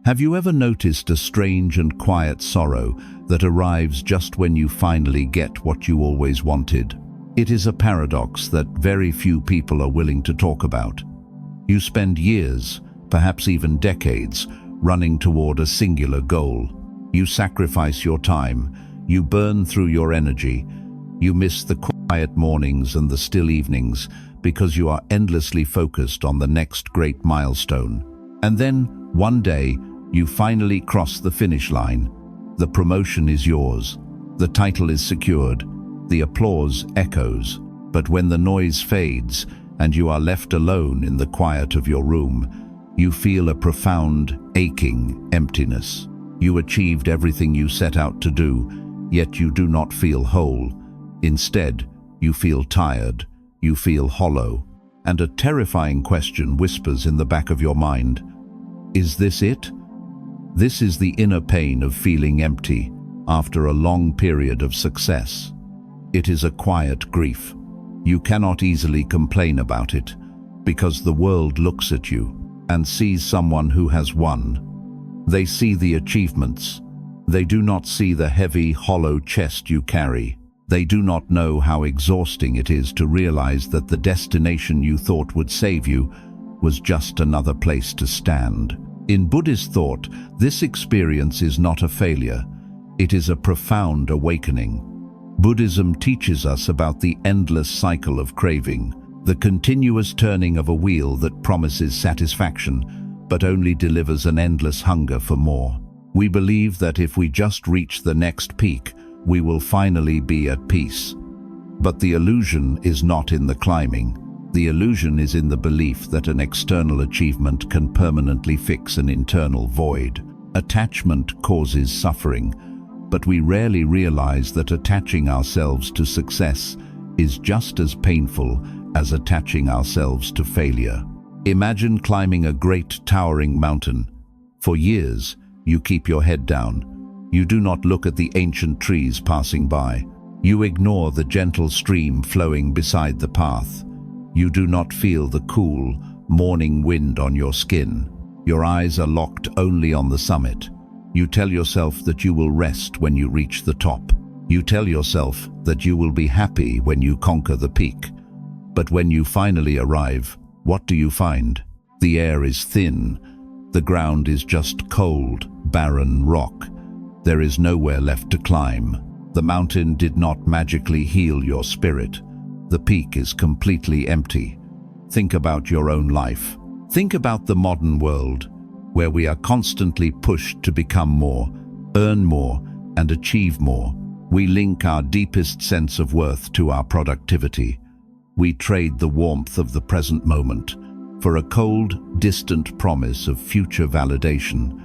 Have you ever noticed a strange and quiet sorrow that arrives just when you finally get what you always wanted? It is a paradox that very few people are willing to talk about. You spend years, perhaps even decades, running toward a singular goal. You sacrifice your time, you burn through your energy, you miss the quiet mornings and the still evenings because you are endlessly focused on the next great milestone. And then, one day, you finally cross the finish line. The promotion is yours, the title is secured, the applause echoes. But when the noise fades and you are left alone in the quiet of your room, you feel a profound, aching emptiness. You achieved everything you set out to do, yet you do not feel whole. Instead, you feel tired, you feel hollow, and a terrifying question whispers in the back of your mind. Is this it? This is the inner pain of feeling empty after a long period of success. It is a quiet grief. You cannot easily complain about it, because the world looks at you and sees someone who has won. They see the achievements. They do not see the heavy, hollow chest you carry. They do not know how exhausting it is to realize that the destination you thought would save you was just another place to stand. In Buddhist thought, this experience is not a failure. It is a profound awakening. Buddhism teaches us about the endless cycle of craving, the continuous turning of a wheel that promises satisfaction, but only delivers an endless hunger for more. We believe that if we just reach the next peak, we will finally be at peace. But the illusion is not in the climbing. The illusion is in the belief that an external achievement can permanently fix an internal void. Attachment causes suffering, but we rarely realize that attaching ourselves to success is just as painful as attaching ourselves to failure. Imagine climbing a great towering mountain. For years, you keep your head down. You do not look at the ancient trees passing by. You ignore the gentle stream flowing beside the path. You do not feel the cool, morning wind on your skin. Your eyes are locked only on the summit. You tell yourself that you will rest when you reach the top. You tell yourself that you will be happy when you conquer the peak. But when you finally arrive, what do you find? The air is thin. The ground is just cold, barren rock. There is nowhere left to climb. The mountain did not magically heal your spirit. The peak is completely empty. Think about your own life. Think about the modern world, where we are constantly pushed to become more, earn more, and achieve more. We link our deepest sense of worth to our productivity. We trade the warmth of the present moment for a cold, distant promise of future validation.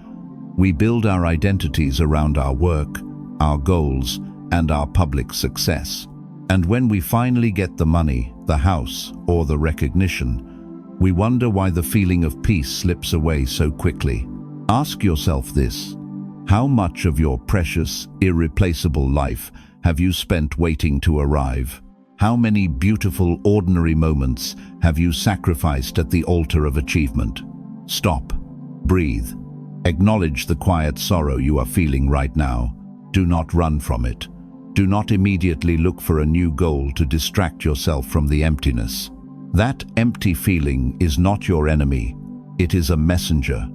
We build our identities around our work, our goals, and our public success. And when we finally get the money, the house, or the recognition, we wonder why the feeling of peace slips away so quickly. Ask yourself this: how much of your precious, irreplaceable life have you spent waiting to arrive? How many beautiful, ordinary moments have you sacrificed at the altar of achievement? Stop. Breathe. Acknowledge the quiet sorrow you are feeling right now. Do not run from it. Do not immediately look for a new goal to distract yourself from the emptiness. That empty feeling is not your enemy. It is a messenger.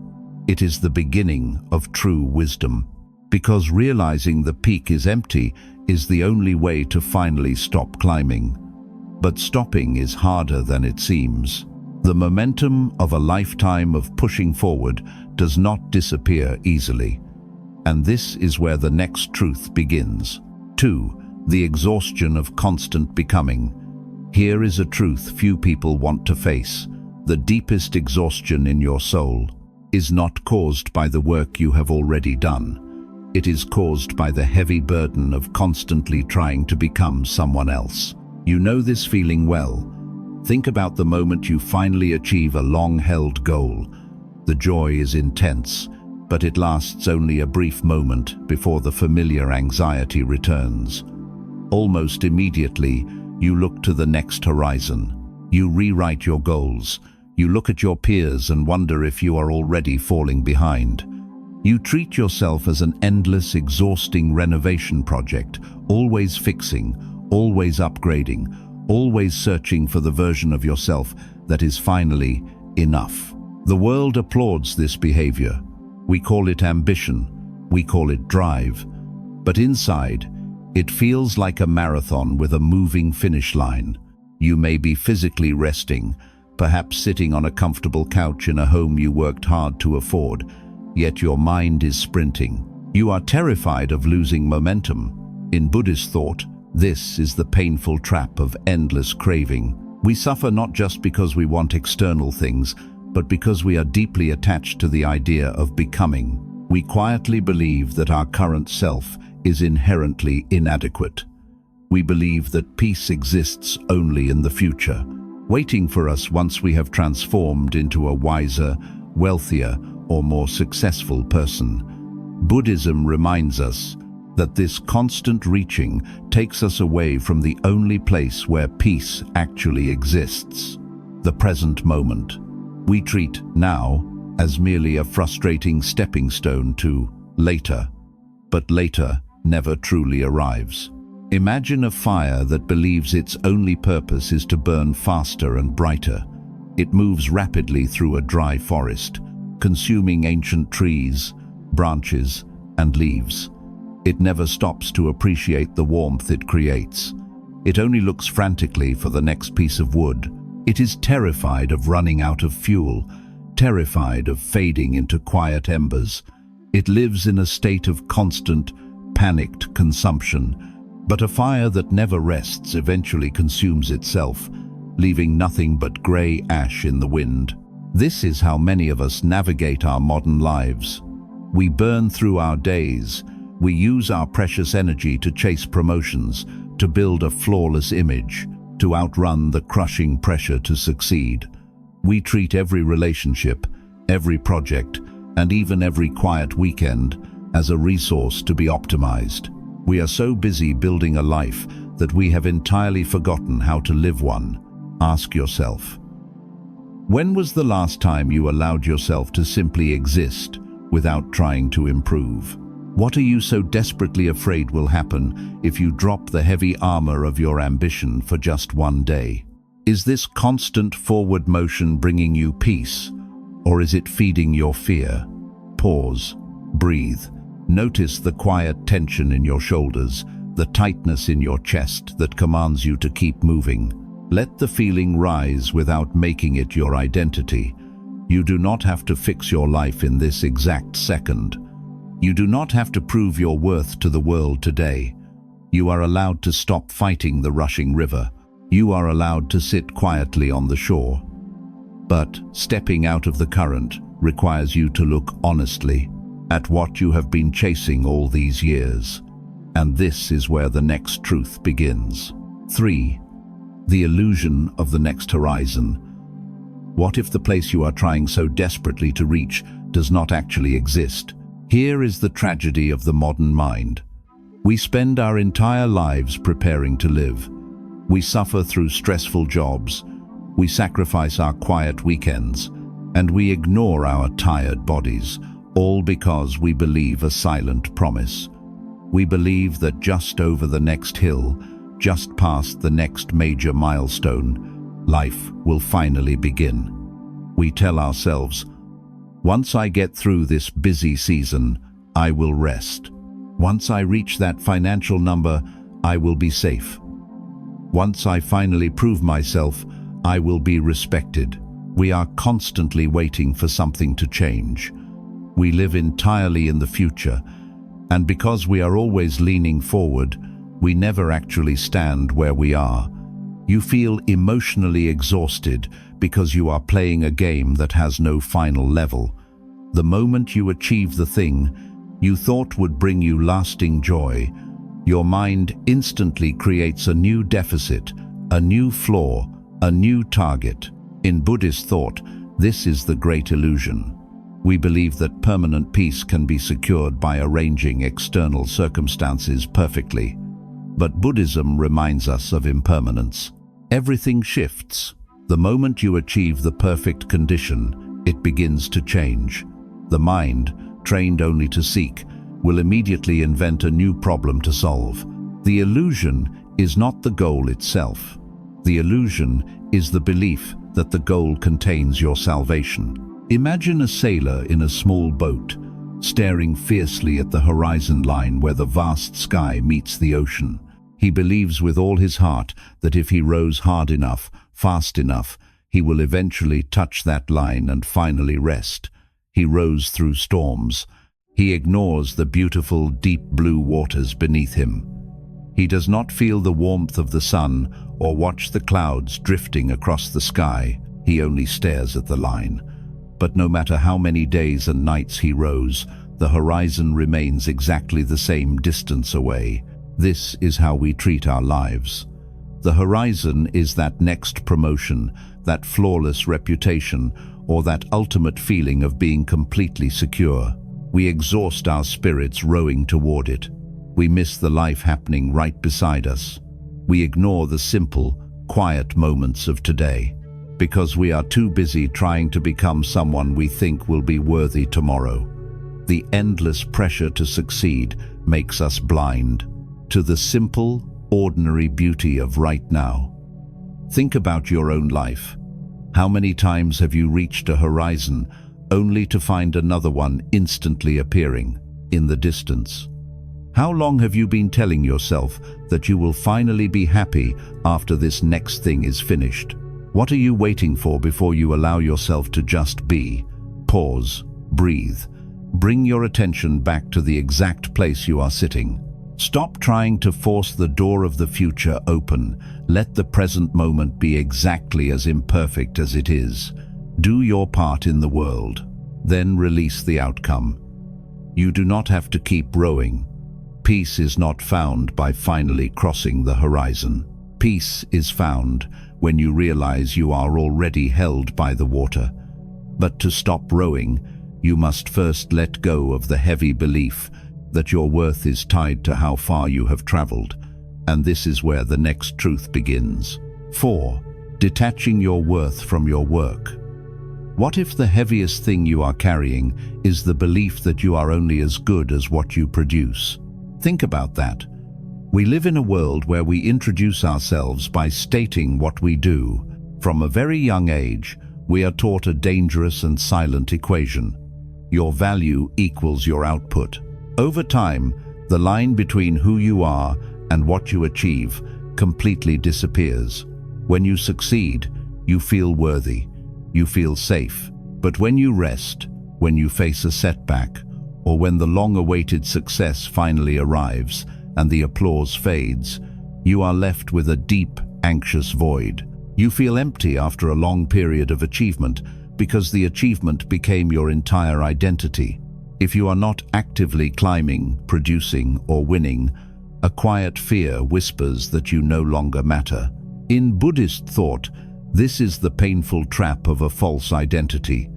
It is the beginning of true wisdom. Because realizing the peak is empty is the only way to finally stop climbing. But stopping is harder than it seems. The momentum of a lifetime of pushing forward does not disappear easily. And this is where the next truth begins. 2. The exhaustion of constant becoming. Here is a truth few people want to face. The deepest exhaustion in your soul is not caused by the work you have already done. It is caused by the heavy burden of constantly trying to become someone else. You know this feeling well. Think about the moment you finally achieve a long-held goal. The joy is intense, but it lasts only a brief moment before the familiar anxiety returns. Almost immediately, you look to the next horizon. You rewrite your goals. You look at your peers and wonder if you are already falling behind. You treat yourself as an endless, exhausting renovation project, always fixing, always upgrading, always searching for the version of yourself that is finally enough. The world applauds this behavior. We call it ambition, we call it drive. But inside, it feels like a marathon with a moving finish line. You may be physically resting, perhaps sitting on a comfortable couch in a home you worked hard to afford, yet your mind is sprinting. You are terrified of losing momentum. In Buddhist thought, this is the painful trap of endless craving. We suffer not just because we want external things, but because we are deeply attached to the idea of becoming. We quietly believe that our current self is inherently inadequate. We believe that peace exists only in the future, waiting for us once we have transformed into a wiser, wealthier, or more successful person. Buddhism reminds us that this constant reaching takes us away from the only place where peace actually exists, the present moment. We treat now as merely a frustrating stepping stone to later, but later never truly arrives. Imagine a fire that believes its only purpose is to burn faster and brighter. It moves rapidly through a dry forest, consuming ancient trees, branches, and leaves. It never stops to appreciate the warmth it creates. It only looks frantically for the next piece of wood. It is terrified of running out of fuel, terrified of fading into quiet embers. It lives in a state of constant, panicked consumption. But a fire that never rests eventually consumes itself, leaving nothing but grey ash in the wind. This is how many of us navigate our modern lives. We burn through our days. We use our precious energy to chase promotions, to build a flawless image, to outrun the crushing pressure to succeed. We treat every relationship, every project, and even every quiet weekend as a resource to be optimized. We are so busy building a life that we have entirely forgotten how to live one. Ask yourself, when was the last time you allowed yourself to simply exist without trying to improve? What are you so desperately afraid will happen if you drop the heavy armor of your ambition for just one day? Is this constant forward motion bringing you peace, or is it feeding your fear? Pause, breathe. Notice the quiet tension in your shoulders, the tightness in your chest that commands you to keep moving. Let the feeling rise without making it your identity. You do not have to fix your life in this exact second. You do not have to prove your worth to the world today. You are allowed to stop fighting the rushing river. You are allowed to sit quietly on the shore. But stepping out of the current requires you to look honestly at what you have been chasing all these years. And this is where the next truth begins. 3. The illusion of the next horizon. What if the place you are trying so desperately to reach does not actually exist? Here is the tragedy of the modern mind. We spend our entire lives preparing to live. We suffer through stressful jobs. We sacrifice our quiet weekends. And we ignore our tired bodies, all because we believe a silent promise. We believe that just over the next hill, just past the next major milestone, life will finally begin. We tell ourselves, once I get through this busy season, I will rest. Once I reach that financial number, I will be safe. Once I finally prove myself, I will be respected. We are constantly waiting for something to change. We live entirely in the future, and because we are always leaning forward, we never actually stand where we are. You feel emotionally exhausted because you are playing a game that has no final level. The moment you achieve the thing you thought would bring you lasting joy, your mind instantly creates a new deficit, a new flaw, a new target. In Buddhist thought, this is the great illusion. We believe that permanent peace can be secured by arranging external circumstances perfectly. But Buddhism reminds us of impermanence. Everything shifts. The moment you achieve the perfect condition, it begins to change. The mind, trained only to seek, will immediately invent a new problem to solve. The illusion is not the goal itself. The illusion is the belief that the goal contains your salvation. Imagine a sailor in a small boat, staring fiercely at the horizon line where the vast sky meets the ocean. He believes with all his heart that if he rows hard enough, fast enough, he will eventually touch that line and finally rest. He rows through storms. He ignores the beautiful, deep blue waters beneath him. He does not feel the warmth of the sun or watch the clouds drifting across the sky. He only stares at the line. But no matter how many days and nights he rows, the horizon remains exactly the same distance away. This is how we treat our lives. The horizon is that next promotion, that flawless reputation, or that ultimate feeling of being completely secure. We exhaust our spirits rowing toward it. We miss the life happening right beside us. We ignore the simple, quiet moments of today, because we are too busy trying to become someone we think will be worthy tomorrow. The endless pressure to succeed makes us blind to the simple, ordinary beauty of right now. Think about your own life. How many times have you reached a horizon only to find another one instantly appearing in the distance? How long have you been telling yourself that you will finally be happy after this next thing is finished? What are you waiting for before you allow yourself to just be? Pause, breathe. Bring your attention back to the exact place you are sitting. Stop trying to force the door of the future open. Let the present moment be exactly as imperfect as it is. Do your part in the world, then release the outcome. You do not have to keep rowing. Peace is not found by finally crossing the horizon. Peace is found when you realize you are already held by the water. But to stop rowing, you must first let go of the heavy belief that your worth is tied to how far you have traveled, and this is where the next truth begins. 4. Detaching your worth from your work. What if the heaviest thing you are carrying is the belief that you are only as good as what you produce? Think about that. We live in a world where we introduce ourselves by stating what we do. From a very young age, we are taught a dangerous and silent equation. Your value equals your output. Over time, the line between who you are and what you achieve completely disappears. When you succeed, you feel worthy, you feel safe. But when you rest, when you face a setback, or when the long-awaited success finally arrives and the applause fades, you are left with a deep, anxious void. You feel empty after a long period of achievement because the achievement became your entire identity. If you are not actively climbing, producing, or winning, a quiet fear whispers that you no longer matter. In Buddhist thought, this is the painful trap of a false identity.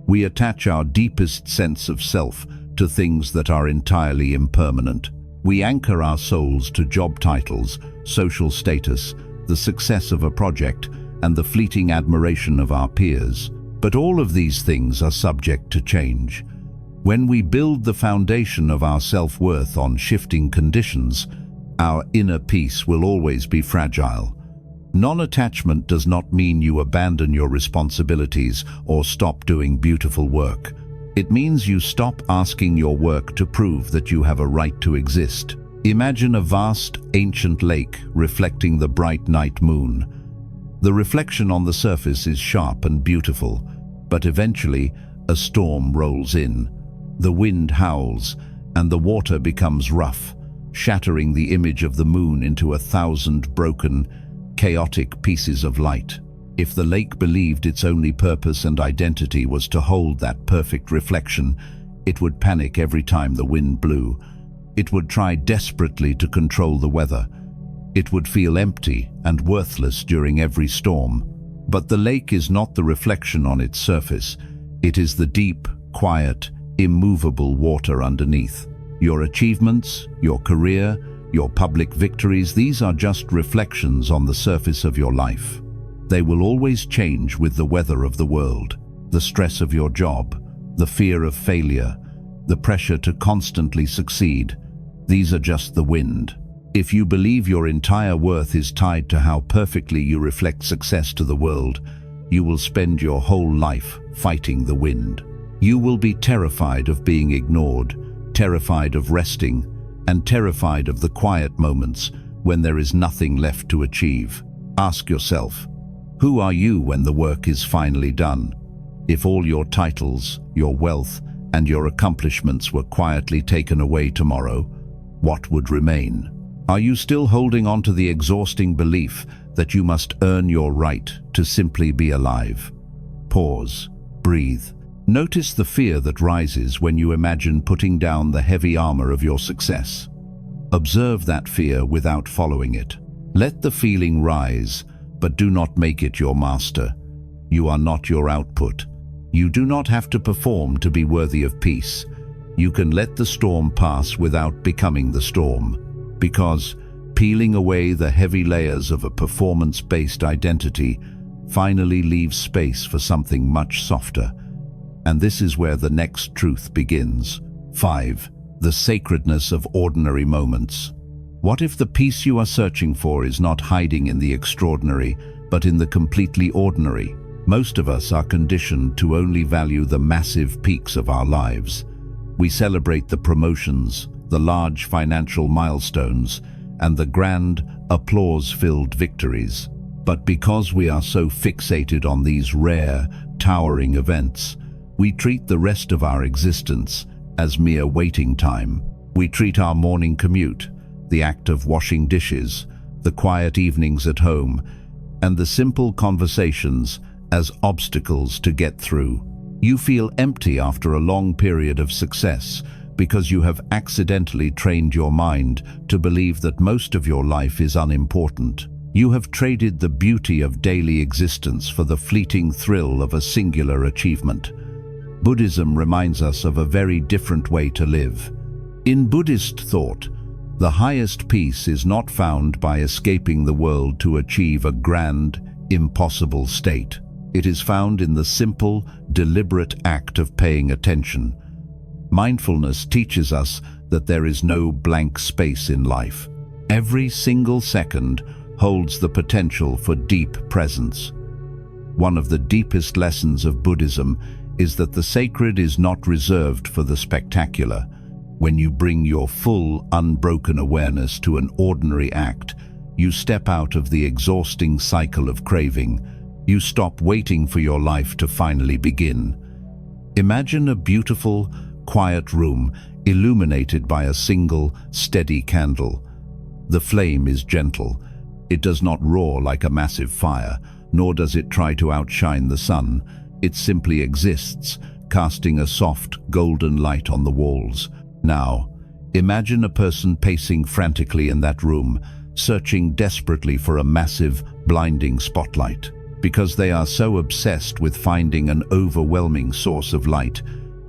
We attach our deepest sense of self to things that are entirely impermanent. We anchor our souls to job titles, social status, the success of a project, and the fleeting admiration of our peers. But all of these things are subject to change. When we build the foundation of our self-worth on shifting conditions, our inner peace will always be fragile. Non-attachment does not mean you abandon your responsibilities or stop doing beautiful work. It means you stop asking your work to prove that you have a right to exist. Imagine a vast, ancient lake reflecting the bright night moon. The reflection on the surface is sharp and beautiful, but eventually a storm rolls in. The wind howls, and the water becomes rough, shattering the image of the moon into 1,000 broken, chaotic pieces of light. If the lake believed its only purpose and identity was to hold that perfect reflection, it would panic every time the wind blew. It would try desperately to control the weather. It would feel empty and worthless during every storm. But the lake is not the reflection on its surface. It is the deep, quiet, immovable water underneath. Your achievements, your career, your public victories, these are just reflections on the surface of your life. They will always change with the weather of the world, the stress of your job, the fear of failure, the pressure to constantly succeed. These are just the wind. If you believe your entire worth is tied to how perfectly you reflect success to the world, you will spend your whole life fighting the wind. You will be terrified of being ignored, terrified of resting, and terrified of the quiet moments when there is nothing left to achieve. Ask yourself, who are you when the work is finally done? If all your titles, your wealth, and your accomplishments were quietly taken away tomorrow, what would remain? Are you still holding on to the exhausting belief that you must earn your right to simply be alive? Pause, breathe. Notice the fear that rises when you imagine putting down the heavy armor of your success. Observe that fear without following it. Let the feeling rise, but do not make it your master. You are not your output. You do not have to perform to be worthy of peace. You can let the storm pass without becoming the storm, because peeling away the heavy layers of a performance-based identity finally leaves space for something much softer. And this is where the next truth begins. 5. The sacredness of ordinary moments. What if the peace you are searching for is not hiding in the extraordinary, but in the completely ordinary? Most of us are conditioned to only value the massive peaks of our lives. We celebrate the promotions, the large financial milestones, and the grand, applause-filled victories. But because we are so fixated on these rare, towering events, we treat the rest of our existence as mere waiting time. We treat our morning commute, the act of washing dishes, the quiet evenings at home, and the simple conversations as obstacles to get through. You feel empty after a long period of success because you have accidentally trained your mind to believe that most of your life is unimportant. You have traded the beauty of daily existence for the fleeting thrill of a singular achievement. Buddhism reminds us of a very different way to live. In Buddhist thought, the highest peace is not found by escaping the world to achieve a grand, impossible state. It is found in the simple, deliberate act of paying attention. Mindfulness teaches us that there is no blank space in life. Every single second holds the potential for deep presence. One of the deepest lessons of Buddhism is that the sacred is not reserved for the spectacular. When you bring your full, unbroken awareness to an ordinary act, you step out of the exhausting cycle of craving. You stop waiting for your life to finally begin. Imagine a beautiful, quiet room illuminated by a single, steady candle. The flame is gentle. It does not roar like a massive fire, nor does it try to outshine the sun. It simply exists, casting a soft, golden light on the walls. Now, imagine a person pacing frantically in that room, searching desperately for a massive, blinding spotlight. Because they are so obsessed with finding an overwhelming source of light,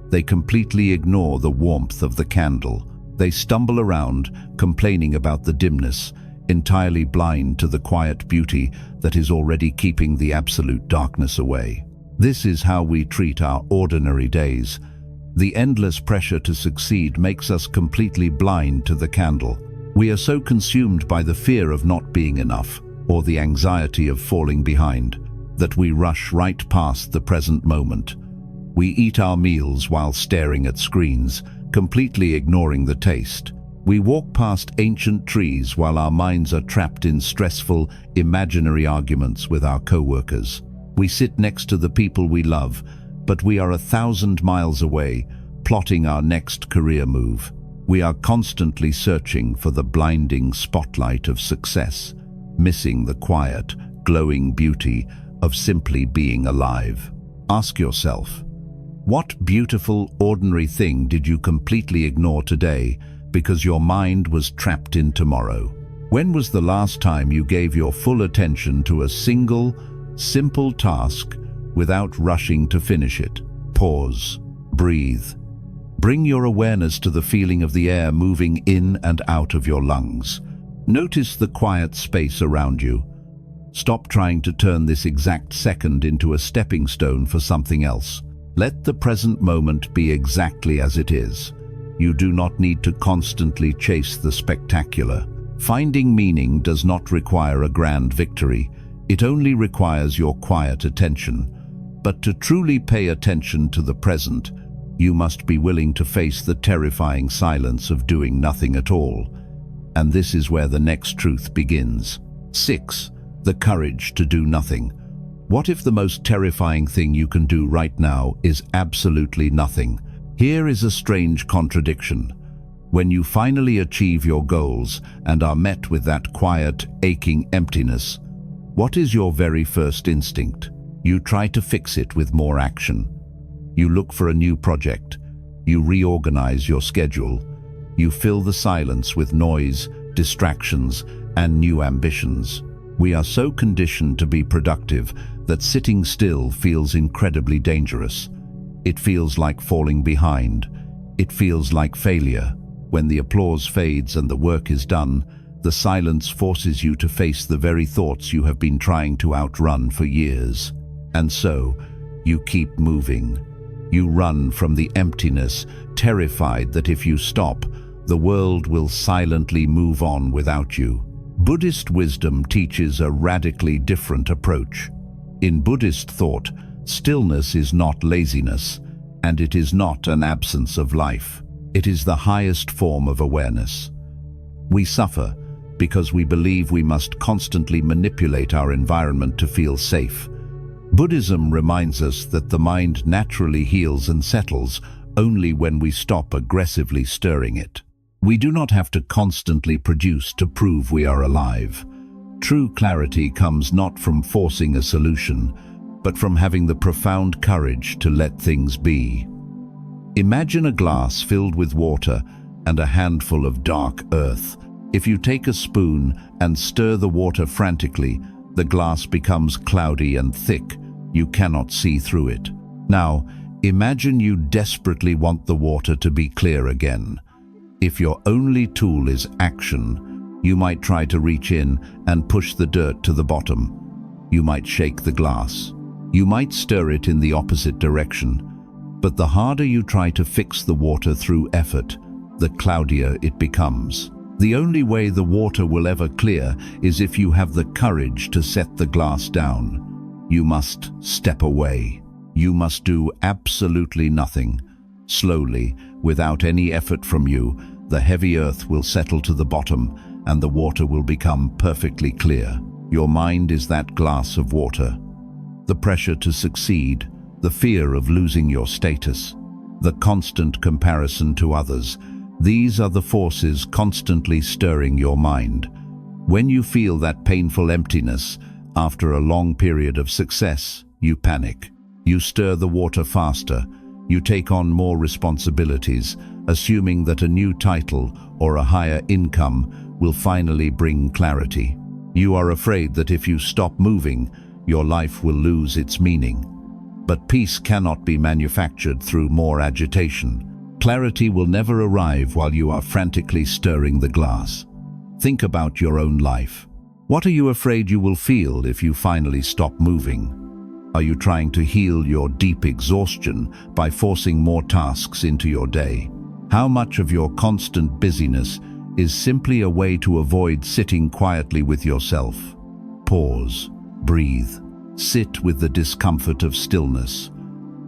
they completely ignore the warmth of the candle. They stumble around, complaining about the dimness, entirely blind to the quiet beauty that is already keeping the absolute darkness away. This is how we treat our ordinary days. The endless pressure to succeed makes us completely blind to the candle. We are so consumed by the fear of not being enough, or the anxiety of falling behind, that we rush right past the present moment. We eat our meals while staring at screens, completely ignoring the taste. We walk past ancient trees while our minds are trapped in stressful, imaginary arguments with our co-workers. We sit next to the people we love, but we are 1,000 miles away, plotting our next career move. We are constantly searching for the blinding spotlight of success, missing the quiet, glowing beauty of simply being alive. Ask yourself, what beautiful, ordinary thing did you completely ignore today because your mind was trapped in tomorrow? When was the last time you gave your full attention to a single, simple task without rushing to finish it? Pause, breathe. Bring your awareness to the feeling of the air moving in and out of your lungs. Notice the quiet space around you. Stop trying to turn this exact second into a stepping stone for something else. Let the present moment be exactly as it is. You do not need to constantly chase the spectacular. Finding meaning does not require a grand victory. It only requires your quiet attention. But to truly pay attention to the present, you must be willing to face the terrifying silence of doing nothing at all. And this is where the next truth begins. 6. The courage to do nothing. What if the most terrifying thing you can do right now is absolutely nothing? Here is a strange contradiction. When you finally achieve your goals and are met with that quiet, aching emptiness, what is your very first instinct? You try to fix it with more action. You look for a new project. You reorganize your schedule. You fill the silence with noise, distractions, and new ambitions. We are so conditioned to be productive that sitting still feels incredibly dangerous. It feels like falling behind. It feels like failure. When the applause fades and the work is done, the silence forces you to face the very thoughts you have been trying to outrun for years. And so, you keep moving. You run from the emptiness, terrified that if you stop, the world will silently move on without you. Buddhist wisdom teaches a radically different approach. In Buddhist thought, stillness is not laziness, and it is not an absence of life. It is the highest form of awareness. We suffer because we believe we must constantly manipulate our environment to feel safe. Buddhism reminds us that the mind naturally heals and settles only when we stop aggressively stirring it. We do not have to constantly produce to prove we are alive. True clarity comes not from forcing a solution, but from having the profound courage to let things be. Imagine a glass filled with water and a handful of dark earth. If you take a spoon and stir the water frantically, the glass becomes cloudy and thick. You cannot see through it. Now, imagine you desperately want the water to be clear again. If your only tool is action, you might try to reach in and push the dirt to the bottom. You might shake the glass. You might stir it in the opposite direction. But the harder you try to fix the water through effort, the cloudier it becomes. The only way the water will ever clear is if you have the courage to set the glass down. You must step away. You must do absolutely nothing. Slowly, without any effort from you, the heavy earth will settle to the bottom and the water will become perfectly clear. Your mind is that glass of water. The pressure to succeed, the fear of losing your status, the constant comparison to others, these are the forces constantly stirring your mind. When you feel that painful emptiness, after a long period of success, you panic. You stir the water faster. You take on more responsibilities, assuming that a new title or a higher income will finally bring clarity. You are afraid that if you stop moving, your life will lose its meaning. But peace cannot be manufactured through more agitation. Clarity will never arrive while you are frantically stirring the glass. Think about your own life. What are you afraid you will feel if you finally stop moving? Are you trying to heal your deep exhaustion by forcing more tasks into your day? How much of your constant busyness is simply a way to avoid sitting quietly with yourself? Pause, breathe, sit with the discomfort of stillness.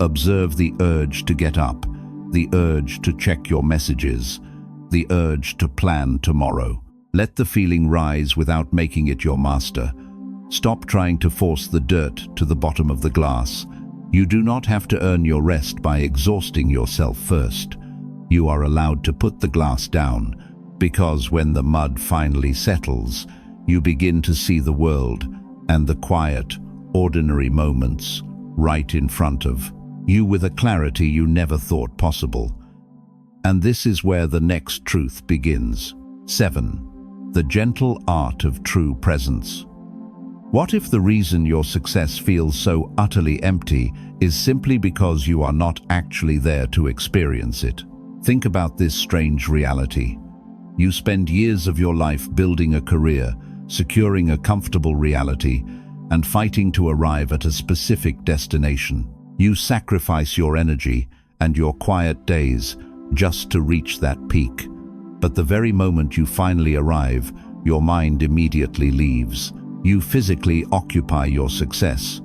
Observe the urge to get up, the urge to check your messages, the urge to plan tomorrow. Let the feeling rise without making it your master. Stop trying to force the dirt to the bottom of the glass. You do not have to earn your rest by exhausting yourself first. You are allowed to put the glass down, because when the mud finally settles, you begin to see the world and the quiet, ordinary moments right in front of you with a clarity you never thought possible. And this is where the next truth begins. 7. The gentle art of true presence. What if the reason your success feels so utterly empty is simply because you are not actually there to experience it? Think about this strange reality. You spend years of your life building a career, securing a comfortable reality, and fighting to arrive at a specific destination. You sacrifice your energy and your quiet days, just to reach that peak. But the very moment you finally arrive, your mind immediately leaves. You physically occupy your success,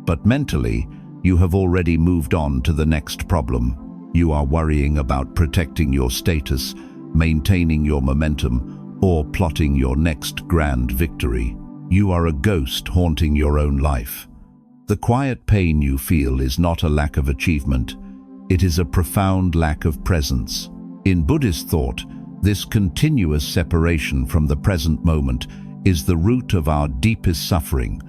but mentally, you have already moved on to the next problem. You are worrying about protecting your status, maintaining your momentum, or plotting your next grand victory. You are a ghost haunting your own life. The quiet pain you feel is not a lack of achievement. It is a profound lack of presence. In Buddhist thought, this continuous separation from the present moment is the root of our deepest suffering.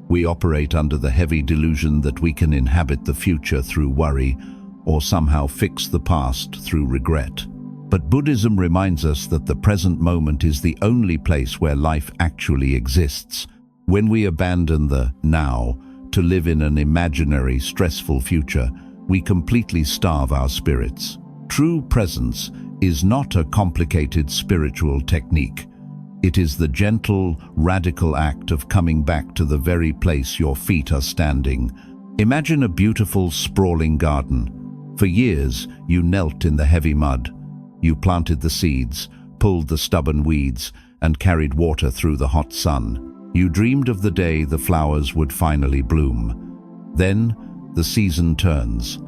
We operate under the heavy delusion that we can inhabit the future through worry or somehow fix the past through regret. But Buddhism reminds us that the present moment is the only place where life actually exists. When we abandon the now to live in an imaginary, stressful future, we completely starve our spirits. True presence is not a complicated spiritual technique. It is the gentle, radical act of coming back to the very place your feet are standing. Imagine a beautiful, sprawling garden. For years, you knelt in the heavy mud. You planted the seeds, pulled the stubborn weeds, and carried water through the hot sun. You dreamed of the day the flowers would finally bloom. Then, the season turns.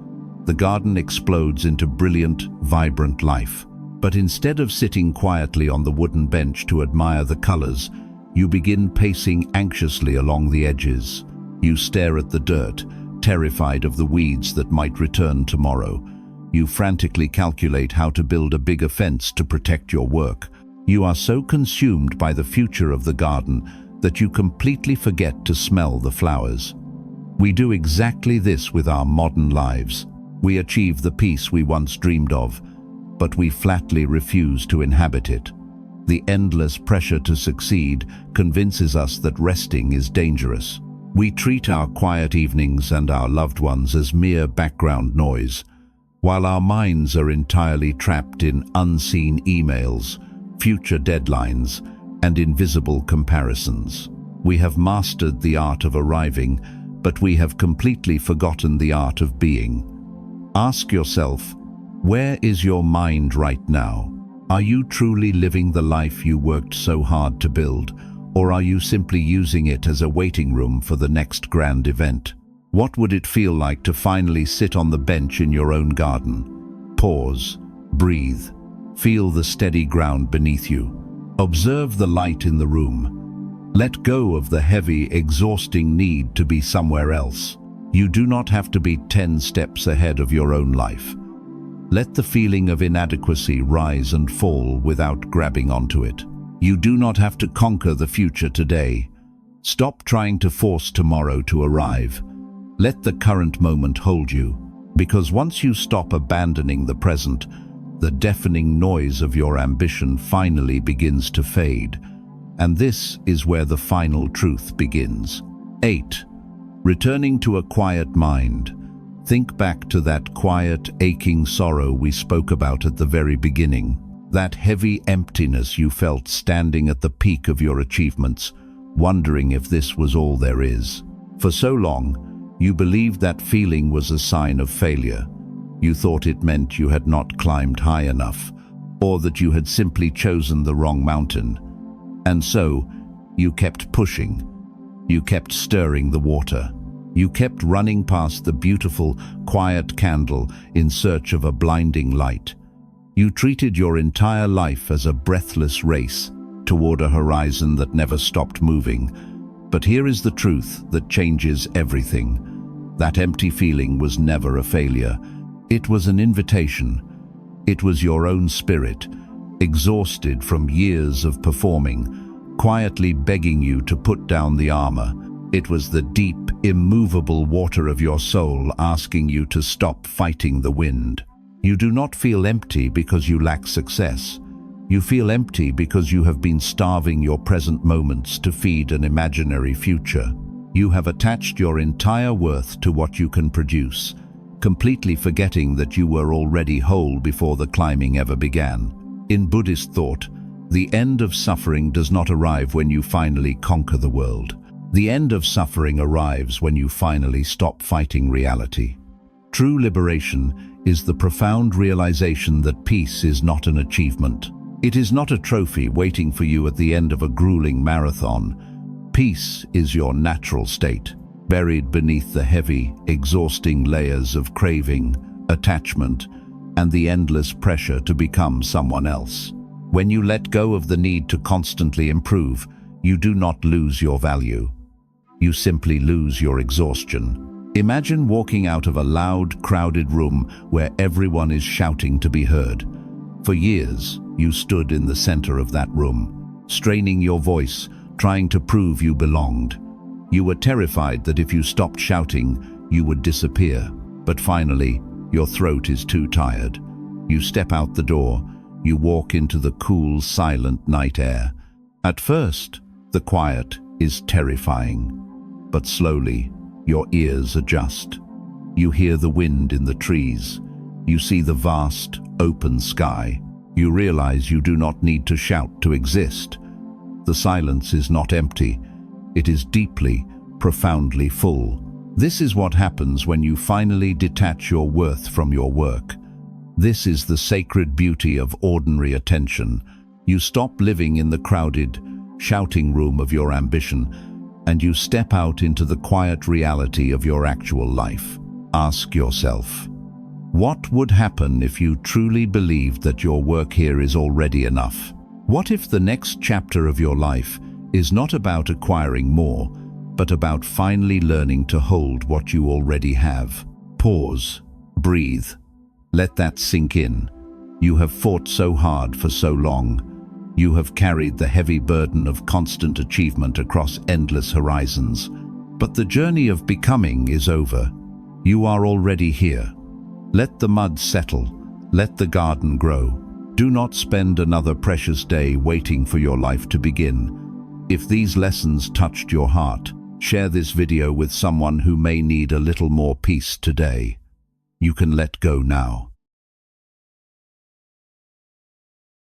The garden explodes into brilliant, vibrant life. But instead of sitting quietly on the wooden bench to admire the colors, you begin pacing anxiously along the edges. You stare at the dirt, terrified of the weeds that might return tomorrow. You frantically calculate how to build a bigger fence to protect your work. You are so consumed by the future of the garden that you completely forget to smell the flowers. We do exactly this with our modern lives. We achieve the peace we once dreamed of, but we flatly refuse to inhabit it. The endless pressure to succeed convinces us that resting is dangerous. We treat our quiet evenings and our loved ones as mere background noise, while our minds are entirely trapped in unseen emails, future deadlines, and invisible comparisons. We have mastered the art of arriving, but we have completely forgotten the art of being. Ask yourself, where is your mind right now? Are you truly living the life you worked so hard to build, or are you simply using it as a waiting room for the next grand event? What would it feel like to finally sit on the bench in your own garden? Pause, breathe, feel the steady ground beneath you. Observe the light in the room. Let go of the heavy, exhausting need to be somewhere else. You do not have to be 10 steps ahead of your own life. Let the feeling of inadequacy rise and fall without grabbing onto it. You do not have to conquer the future today. Stop trying to force tomorrow to arrive. Let the current moment hold you, because once you stop abandoning the present, the deafening noise of your ambition finally begins to fade. And this is where the final truth begins. 8. Returning to a quiet mind. Think back to that quiet, aching sorrow we spoke about at the very beginning. That heavy emptiness you felt standing at the peak of your achievements, wondering if this was all there is. For so long, you believed that feeling was a sign of failure. You thought it meant you had not climbed high enough, or that you had simply chosen the wrong mountain. And so, you kept pushing. You kept stirring the water. You kept running past the beautiful, quiet candle in search of a blinding light. You treated your entire life as a breathless race toward a horizon that never stopped moving. But here is the truth that changes everything. That empty feeling was never a failure. It was an invitation. It was your own spirit, exhausted from years of performing, quietly begging you to put down the armor. It was the deep, immovable water of your soul asking you to stop fighting the wind. You do not feel empty because you lack success. You feel empty because you have been starving your present moments to feed an imaginary future. You have attached your entire worth to what you can produce, completely forgetting that you were already whole before the climbing ever began. In Buddhist thought, the end of suffering does not arrive when you finally conquer the world. The end of suffering arrives when you finally stop fighting reality. True liberation is the profound realization that peace is not an achievement. It is not a trophy waiting for you at the end of a grueling marathon. Peace is your natural state, buried beneath the heavy, exhausting layers of craving, attachment, and the endless pressure to become someone else. When you let go of the need to constantly improve, you do not lose your value. You simply lose your exhaustion. Imagine walking out of a loud, crowded room where everyone is shouting to be heard. For years, you stood in the center of that room, straining your voice, trying to prove you belonged. You were terrified that if you stopped shouting, you would disappear. But finally, your throat is too tired. You step out the door. You walk into the cool, silent night air. At first, the quiet is terrifying. But slowly, your ears adjust. You hear the wind in the trees. You see the vast, open sky. You realize you do not need to shout to exist. The silence is not empty. It is deeply, profoundly full. This is what happens when you finally detach your worth from your work. This is the sacred beauty of ordinary attention. You stop living in the crowded, shouting room of your ambition, and you step out into the quiet reality of your actual life. Ask yourself, what would happen if you truly believed that your work here is already enough? What if the next chapter of your life is not about acquiring more, but about finally learning to hold what you already have? Pause, breathe, let that sink in. You have fought so hard for so long. You have carried the heavy burden of constant achievement across endless horizons. But the journey of becoming is over. You are already here. Let the mud settle. Let the garden grow. Do not spend another precious day waiting for your life to begin. If these lessons touched your heart, share this video with someone who may need a little more peace today. You can let go now.